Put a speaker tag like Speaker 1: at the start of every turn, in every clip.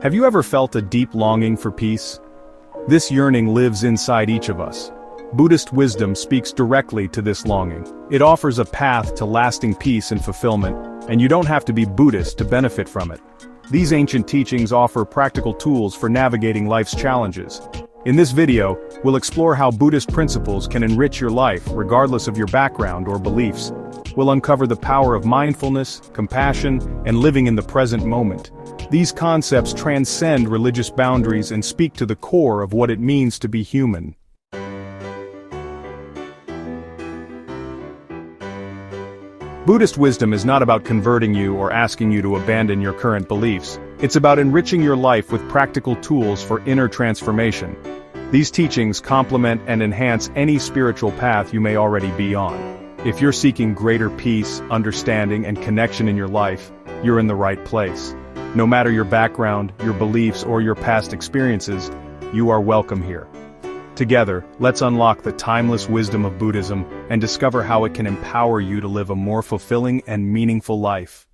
Speaker 1: Have you ever felt a deep longing for peace? This yearning lives inside each of us. Buddhist wisdom speaks directly to this longing. It offers a path to lasting peace and fulfillment, and you don't have to be Buddhist to benefit from it. These ancient teachings offer practical tools for navigating life's challenges. In this video, we'll explore how Buddhist principles can enrich your life regardless of your background or beliefs. We'll uncover the power of mindfulness, compassion, and living in the present moment. These concepts transcend religious boundaries and speak to the core of what it means to be human. Buddhist wisdom is not about converting you or asking you to abandon your current beliefs. It's about enriching your life with practical tools for inner transformation. These teachings complement and enhance any spiritual path you may already be on. If you're seeking greater peace, understanding, and connection in your life, you're in the right place. No matter your background, your beliefs, or your past experiences, you are welcome here. Together, let's unlock the timeless wisdom of Buddhism and discover how it can empower you to live a more fulfilling and meaningful life.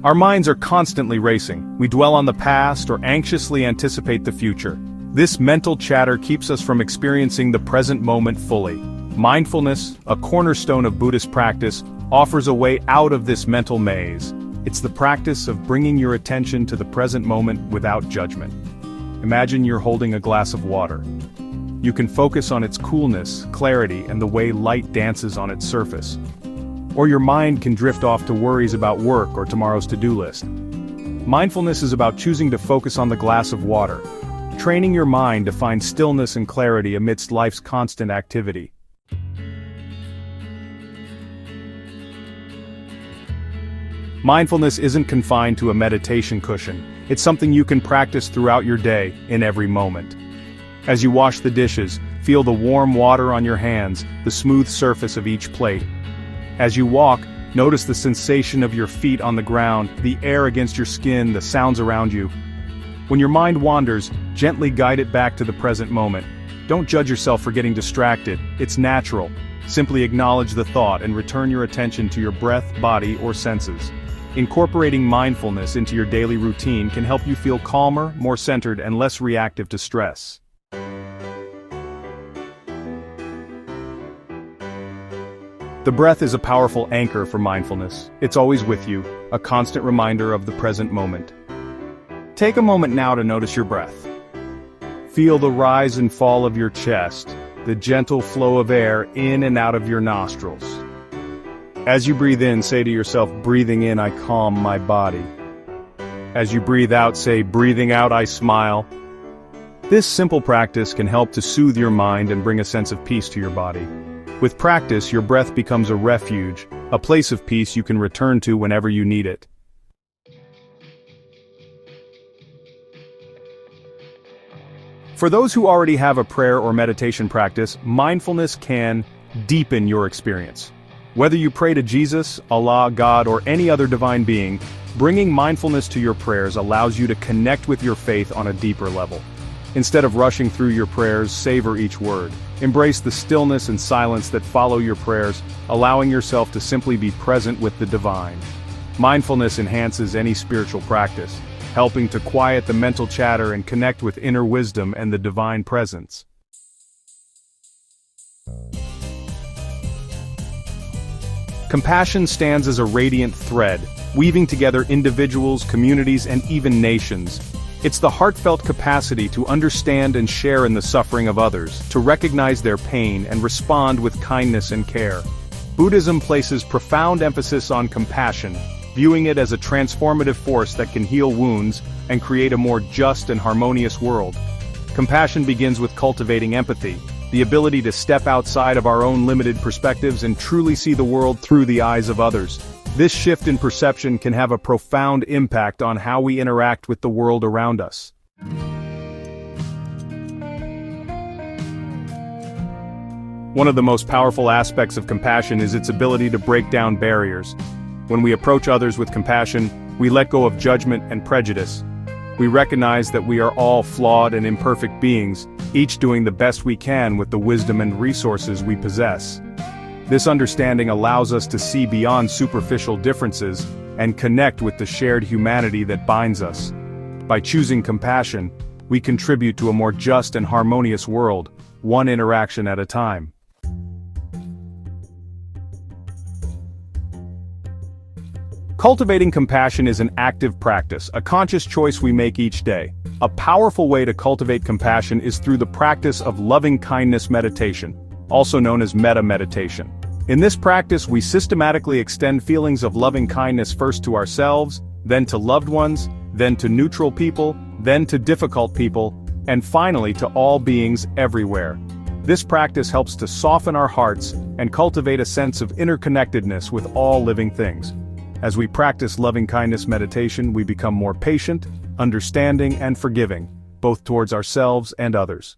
Speaker 1: Our minds are constantly racing. We dwell on the past or anxiously anticipate the future. This mental chatter keeps us from experiencing the present moment fully. Mindfulness, a cornerstone of Buddhist practice, offers a way out of this mental maze. It's the practice of bringing your attention to the present moment without judgment. Imagine you're holding a glass of water. You can focus on its coolness, clarity, and the way light dances on its surface. Or your mind can drift off to worries about work or tomorrow's to-do list. Mindfulness is about choosing to focus on the glass of water, training your mind to find stillness and clarity amidst life's constant activity. Mindfulness isn't confined to a meditation cushion. It's something you can practice throughout your day, in every moment. As you wash the dishes, feel the warm water on your hands, the smooth surface of each plate. As you walk, notice the sensation of your feet on the ground, the air against your skin, the sounds around you. When your mind wanders, gently guide it back to the present moment. Don't judge yourself for getting distracted. It's natural. Simply acknowledge the thought and return your attention to your breath, body, or senses. Incorporating mindfulness into your daily routine can help you feel calmer, more centered, and less reactive to stress. The breath is a powerful anchor for mindfulness. It's always with you, a constant reminder of the present moment. Take a moment now to notice your breath. Feel the rise and fall of your chest, the gentle flow of air in and out of your nostrils. As you breathe in, say to yourself, breathing in, I calm my body. As you breathe out, say, breathing out, I smile. This simple practice can help to soothe your mind and bring a sense of peace to your body. With practice, your breath becomes a refuge, a place of peace you can return to whenever you need it. For those who already have a prayer or meditation practice, mindfulness can deepen your experience. Whether you pray to Jesus, Allah, God, or any other divine being, bringing mindfulness to your prayers allows you to connect with your faith on a deeper level. Instead of rushing through your prayers, savor each word. Embrace the stillness and silence that follow your prayers, allowing yourself to simply be present with the divine. Mindfulness enhances any spiritual practice, helping to quiet the mental chatter and connect with inner wisdom and the divine presence. Compassion stands as a radiant thread, weaving together individuals, communities, and even nations. It's the heartfelt capacity to understand and share in the suffering of others, to recognize their pain and respond with kindness and care. Buddhism places profound emphasis on compassion, viewing it as a transformative force that can heal wounds and create a more just and harmonious world. Compassion begins with cultivating empathy, the ability to step outside of our own limited perspectives and truly see the world through the eyes of others. This shift in perception can have a profound impact on how we interact with the world around us. One of the most powerful aspects of compassion is its ability to break down barriers. When we approach others with compassion, we let go of judgment and prejudice. We recognize that we are all flawed and imperfect beings, each doing the best we can with the wisdom and resources we possess. This understanding allows us to see beyond superficial differences and connect with the shared humanity that binds us. By choosing compassion, we contribute to a more just and harmonious world, one interaction at a time. Cultivating compassion is an active practice, a conscious choice we make each day. A powerful way to cultivate compassion is through the practice of loving-kindness meditation, also known as metta meditation. In this practice, we systematically extend feelings of loving-kindness first to ourselves, then to loved ones, then to neutral people, then to difficult people, and finally to all beings everywhere. This practice helps to soften our hearts and cultivate a sense of interconnectedness with all living things. As we practice loving-kindness meditation, we become more patient, understanding, and forgiving, both towards ourselves and others.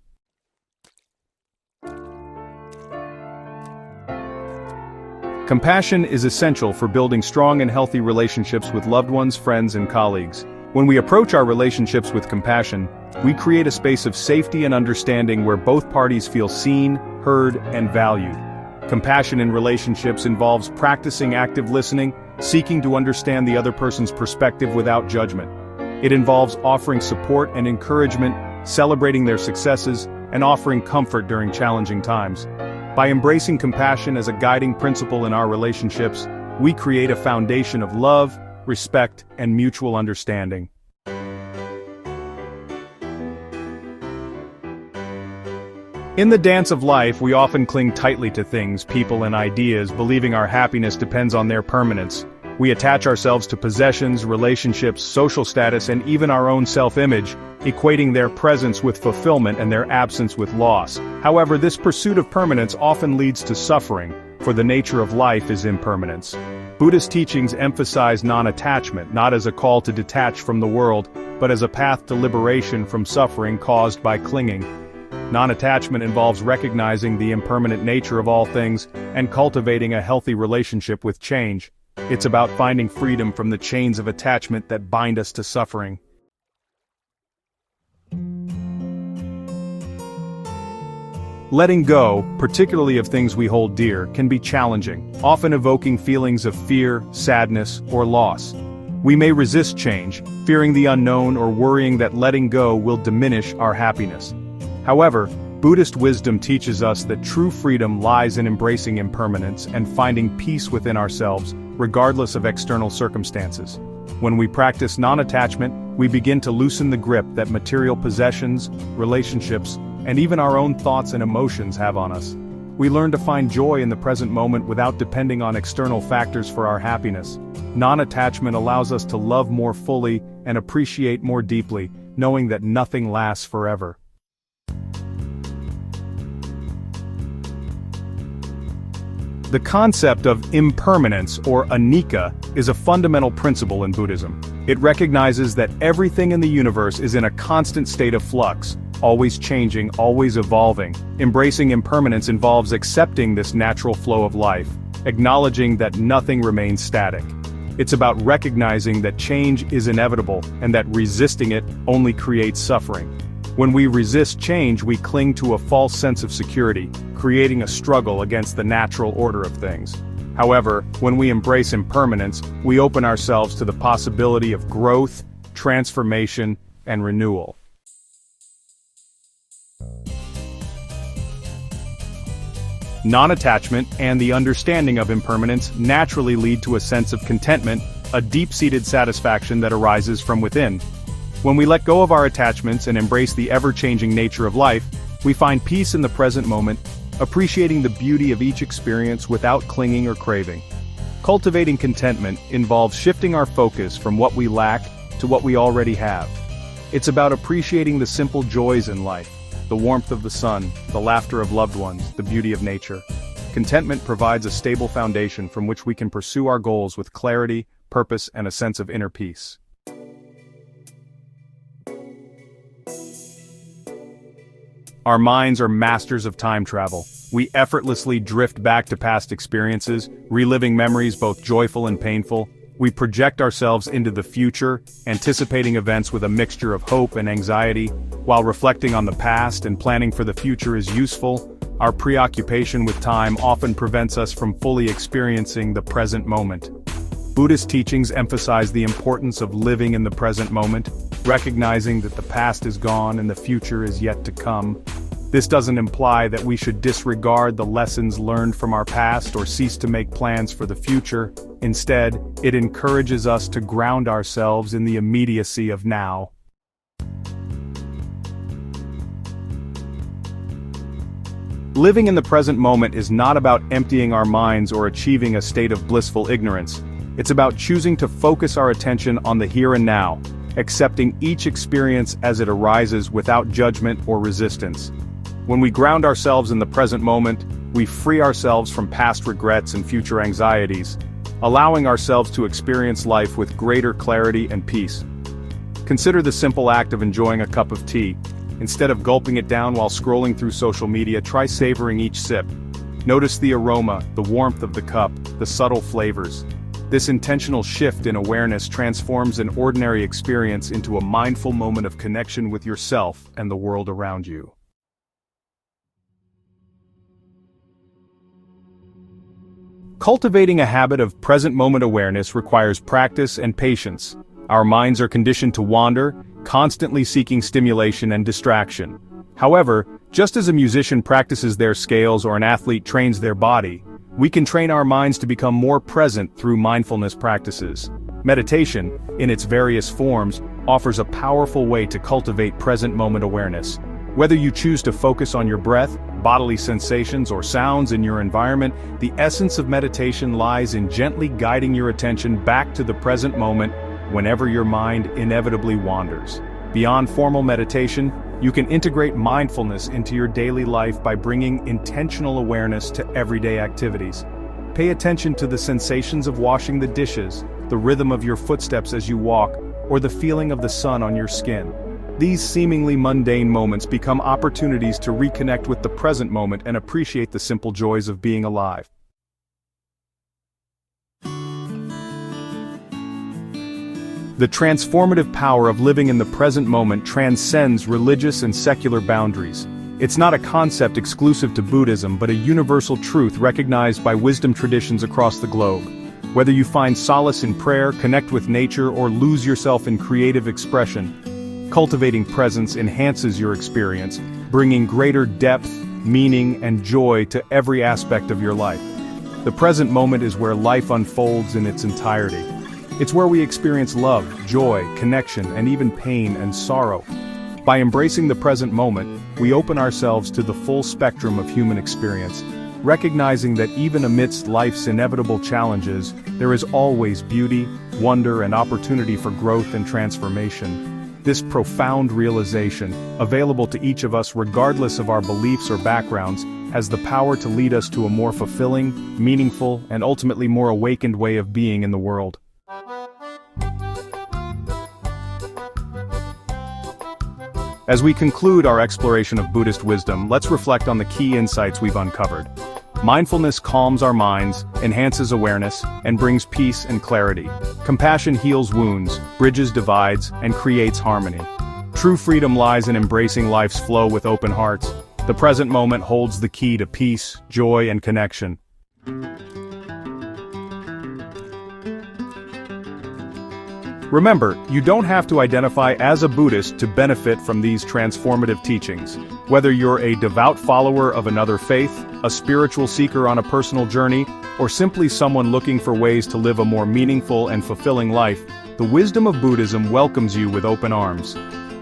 Speaker 1: Compassion is essential for building strong and healthy relationships with loved ones, friends, and colleagues. When we approach our relationships with compassion, we create a space of safety and understanding where both parties feel seen, heard, and valued. Compassion in relationships involves practicing active listening, seeking to understand the other person's perspective without judgment. It involves offering support and encouragement, celebrating their successes, and offering comfort during challenging times. By embracing compassion as a guiding principle in our relationships, we create a foundation of love, respect, and mutual understanding. In the dance of life, we often cling tightly to things, people, and ideas, believing our happiness depends on their permanence. We attach ourselves to possessions, relationships, social status, and even our own self-image, equating their presence with fulfillment and their absence with loss. However, this pursuit of permanence often leads to suffering, for the nature of life is impermanence. Buddhist teachings emphasize non-attachment, not as a call to detach from the world, but as a path to liberation from suffering caused by clinging. Non-attachment involves recognizing the impermanent nature of all things and cultivating a healthy relationship with change. It's about finding freedom from the chains of attachment that bind us to suffering. Letting go, particularly of things we hold dear, can be challenging, often evoking feelings of fear, sadness, or loss. We may resist change, fearing the unknown or worrying that letting go will diminish our happiness. However, Buddhist wisdom teaches us that true freedom lies in embracing impermanence and finding peace within ourselves, regardless of external circumstances. When we practice non-attachment, we begin to loosen the grip that material possessions, relationships, and even our own thoughts and emotions have on us. We learn to find joy in the present moment without depending on external factors for our happiness. Non-attachment allows us to love more fully and appreciate more deeply, knowing that nothing lasts forever. The concept of impermanence, or anicca, is a fundamental principle in Buddhism. It recognizes that everything in the universe is in a constant state of flux, always changing, always evolving. Embracing impermanence involves accepting this natural flow of life, acknowledging that nothing remains static. It's about recognizing that change is inevitable and that resisting it only creates suffering. When we resist change, we cling to a false sense of security, creating a struggle against the natural order of things. However, when we embrace impermanence, we open ourselves to the possibility of growth, transformation, and renewal. Non-attachment and the understanding of impermanence naturally lead to a sense of contentment, a deep-seated satisfaction that arises from within. When we let go of our attachments and embrace the ever-changing nature of life, we find peace in the present moment, appreciating the beauty of each experience without clinging or craving. Cultivating contentment involves shifting our focus from what we lack to what we already have. It's about appreciating the simple joys in life, the warmth of the sun, the laughter of loved ones, the beauty of nature. Contentment provides a stable foundation from which we can pursue our goals with clarity, purpose, and a sense of inner peace. Our minds are masters of time travel. We effortlessly drift back to past experiences, reliving memories both joyful and painful. We project ourselves into the future, anticipating events with a mixture of hope and anxiety. While reflecting on the past and planning for the future is useful, our preoccupation with time often prevents us from fully experiencing the present moment. Buddhist teachings emphasize the importance of living in the present moment, recognizing that the past is gone and the future is yet to come. This doesn't imply that we should disregard the lessons learned from our past or cease to make plans for the future. Instead, it encourages us to ground ourselves in the immediacy of now. Living in the present moment is not about emptying our minds or achieving a state of blissful ignorance. It's about choosing to focus our attention on the here and now, accepting each experience as it arises without judgment or resistance. When we ground ourselves in the present moment, we free ourselves from past regrets and future anxieties, allowing ourselves to experience life with greater clarity and peace. Consider the simple act of enjoying a cup of tea. Instead of gulping it down while scrolling through social media, try savoring each sip. Notice the aroma, the warmth of the cup, the subtle flavors. This intentional shift in awareness transforms an ordinary experience into a mindful moment of connection with yourself and the world around you. Cultivating a habit of present moment awareness requires practice and patience. Our minds are conditioned to wander, constantly seeking stimulation and distraction. However, just as a musician practices their scales or an athlete trains their body, we can train our minds to become more present through mindfulness practices. Meditation, in its various forms, offers a powerful way to cultivate present moment awareness. Whether you choose to focus on your breath, bodily sensations, or sounds in your environment, the essence of meditation lies in gently guiding your attention back to the present moment whenever your mind inevitably wanders. Beyond formal meditation, you can integrate mindfulness into your daily life by bringing intentional awareness to everyday activities. Pay attention to the sensations of washing the dishes, the rhythm of your footsteps as you walk, or the feeling of the sun on your skin. These seemingly mundane moments become opportunities to reconnect with the present moment and appreciate the simple joys of being alive. The transformative power of living in the present moment transcends religious and secular boundaries. It's not a concept exclusive to Buddhism but a universal truth recognized by wisdom traditions across the globe. Whether you find solace in prayer, connect with nature, or lose yourself in creative expression, cultivating presence enhances your experience, bringing greater depth, meaning, and joy to every aspect of your life. The present moment is where life unfolds in its entirety. It's where we experience love, joy, connection, and even pain and sorrow. By embracing the present moment, we open ourselves to the full spectrum of human experience, recognizing that even amidst life's inevitable challenges, there is always beauty, wonder, and opportunity for growth and transformation. This profound realization, available to each of us regardless of our beliefs or backgrounds, has the power to lead us to a more fulfilling, meaningful, and ultimately more awakened way of being in the world. As we conclude our exploration of Buddhist wisdom, let's reflect on the key insights we've uncovered. Mindfulness calms our minds, enhances awareness, and brings peace and clarity. Compassion heals wounds, bridges divides, and creates harmony. True freedom lies in embracing life's flow with open hearts. The present moment holds the key to peace, joy, and connection. Remember, you don't have to identify as a Buddhist to benefit from these transformative teachings. Whether you're a devout follower of another faith, a spiritual seeker on a personal journey, or simply someone looking for ways to live a more meaningful and fulfilling life, the wisdom of Buddhism welcomes you with open arms.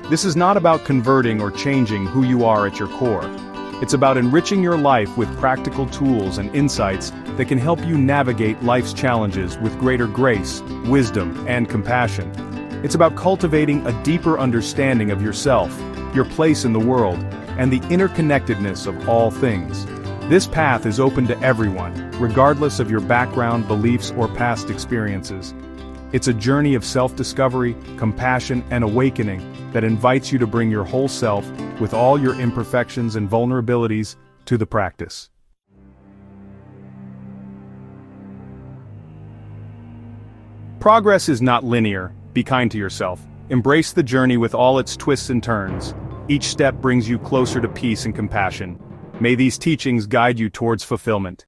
Speaker 1: This is not about converting or changing who you are at your core. It's about enriching your life with practical tools and insights that can help you navigate life's challenges with greater grace, wisdom, and compassion. It's about cultivating a deeper understanding of yourself, your place in the world, and the interconnectedness of all things. This path is open to everyone, regardless of your background, beliefs, or past experiences. It's a journey of self-discovery, compassion, and awakening that invites you to bring your whole self, with all your imperfections and vulnerabilities, to the practice. Progress is not linear. Be kind to yourself. Embrace the journey with all its twists and turns. Each step brings you closer to peace and compassion. May these teachings guide you towards fulfillment.